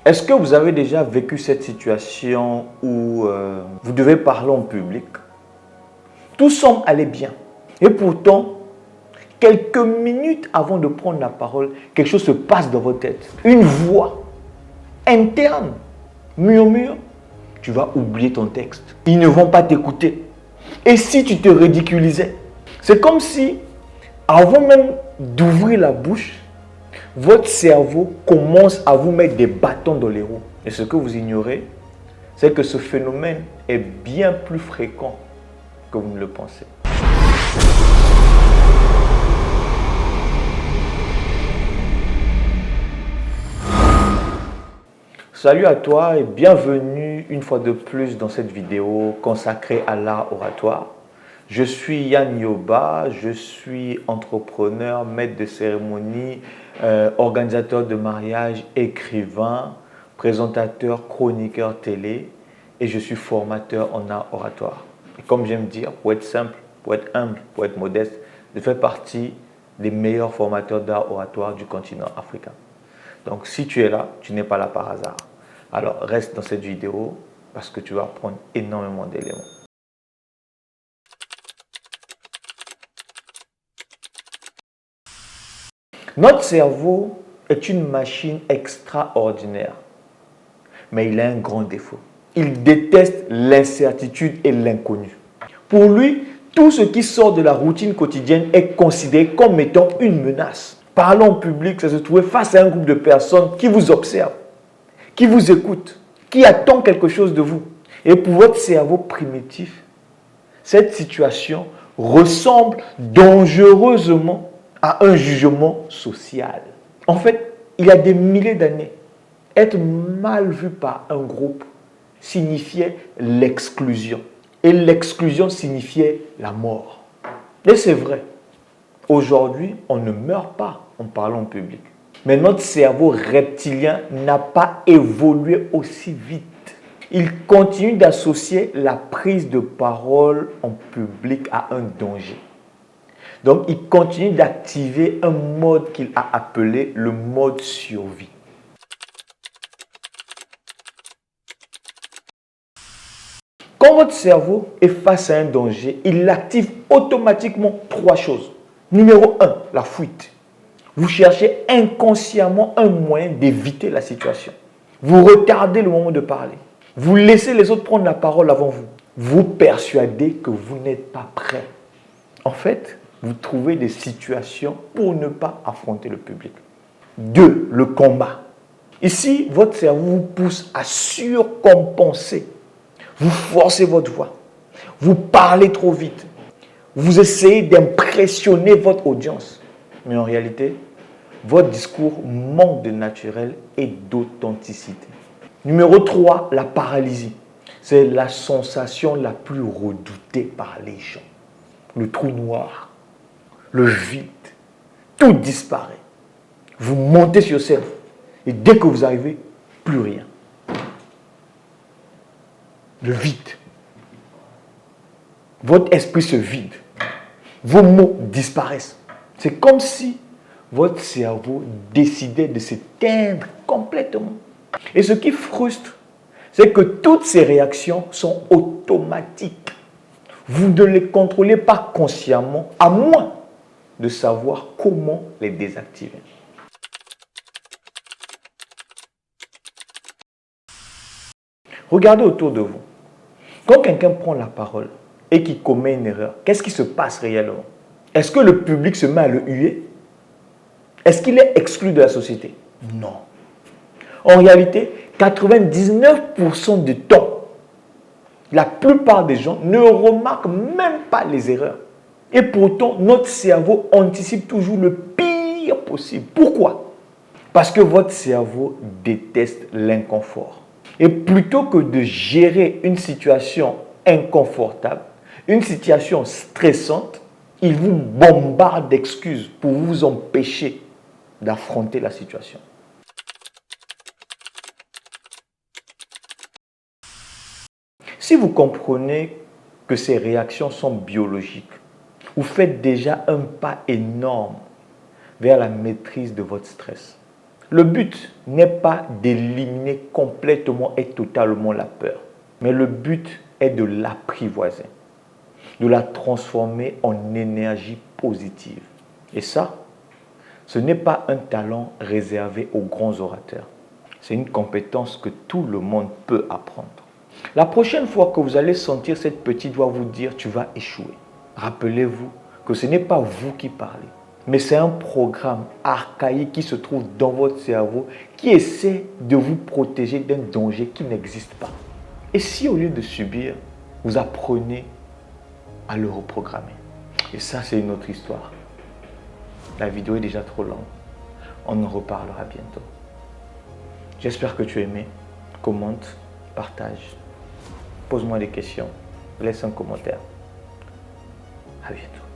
Est-ce que vous avez déjà vécu cette situation où vous devez parler en public? Tout semble aller bien. Et pourtant, quelques minutes avant de prendre la parole, quelque chose se passe dans votre tête. Une voix interne murmure, tu vas oublier ton texte. Ils ne vont pas t'écouter. Et si tu te ridiculisais? C'est comme si, avant même d'ouvrir la bouche, votre cerveau commence à vous mettre des bâtons dans les roues. Et ce que vous ignorez, c'est que ce phénomène est bien plus fréquent que vous ne le pensez. Salut à toi et bienvenue une fois de plus dans cette vidéo consacrée à l'art oratoire. Je suis Yann Yoba, je suis entrepreneur, maître de cérémonie, organisateur de mariage, écrivain, présentateur, chroniqueur télé et je suis formateur en art oratoire. Et comme j'aime dire, pour être simple, pour être humble, pour être modeste, je fais partie des meilleurs formateurs d'art oratoire du continent africain. Donc si tu es là, tu n'es pas là par hasard. Alors reste dans cette vidéo parce que tu vas apprendre énormément d'éléments. Notre cerveau est une machine extraordinaire, mais il a un grand défaut. Il déteste l'incertitude et l'inconnu. Pour lui, tout ce qui sort de la routine quotidienne est considéré comme étant une menace. Parler en public, c'est se trouver face à un groupe de personnes qui vous observent, qui vous écoutent, qui attend quelque chose de vous. Et pour votre cerveau primitif, cette situation ressemble dangereusement à un jugement social. En fait, il y a des milliers d'années, être mal vu par un groupe signifiait l'exclusion. Et l'exclusion signifiait la mort. Et c'est vrai. Aujourd'hui, on ne meurt pas en parlant en public. Mais notre cerveau reptilien n'a pas évolué aussi vite. Il continue d'associer la prise de parole en public à un danger. Donc, il continue d'activer un mode qu'il a appelé le mode survie. Quand votre cerveau est face à un danger, il active automatiquement trois choses. Numéro 1, la fuite. Vous cherchez inconsciemment un moyen d'éviter la situation. Vous retardez le moment de parler. Vous laissez les autres prendre la parole avant vous. Vous persuadez que vous n'êtes pas prêt. En fait, vous trouvez des situations pour ne pas affronter le public. 2, le combat. Ici, votre cerveau vous pousse à surcompenser. Vous forcez votre voix. Vous parlez trop vite. Vous essayez d'impressionner votre audience. Mais en réalité, votre discours manque de naturel et d'authenticité. Numéro 3, la paralysie. C'est la sensation la plus redoutée par les gens. Le trou noir, le vide, tout disparaît. Vous montez sur scène et dès que vous arrivez, plus rien. Le vide. Votre esprit se vide. Vos mots disparaissent. C'est comme si votre cerveau décidait de s'éteindre complètement. Et ce qui frustre, c'est que toutes ces réactions sont automatiques. Vous ne les contrôlez pas consciemment, à moins de savoir comment les désactiver. Regardez autour de vous. Quand quelqu'un prend la parole et qu'il commet une erreur, qu'est-ce qui se passe réellement? Est-ce que le public se met à le huer? Est-ce qu'il est exclu de la société? Non. En réalité, 99% du temps, la plupart des gens ne remarquent même pas les erreurs. Et pourtant, notre cerveau anticipe toujours le pire possible. Pourquoi? Parce que votre cerveau déteste l'inconfort. Et plutôt que de gérer une situation inconfortable, une situation stressante, il vous bombarde d'excuses pour vous empêcher d'affronter la situation. Si vous comprenez que ces réactions sont biologiques, vous faites déjà un pas énorme vers la maîtrise de votre stress. Le but n'est pas d'éliminer complètement et totalement la peur, mais le but est de l'apprivoiser, de la transformer en énergie positive. Et ça, ce n'est pas un talent réservé aux grands orateurs. C'est une compétence que tout le monde peut apprendre. La prochaine fois que vous allez sentir cette petite voix vous dire « tu vas échouer », rappelez-vous que ce n'est pas vous qui parlez, mais c'est un programme archaïque qui se trouve dans votre cerveau qui essaie de vous protéger d'un danger qui n'existe pas. Et si au lieu de subir, vous apprenez à le reprogrammer? Et ça, c'est une autre histoire. La vidéo est déjà trop longue. On en reparlera bientôt. J'espère que tu as aimé. Commente, partage. Pose-moi des questions. Laisse un commentaire. À bientôt.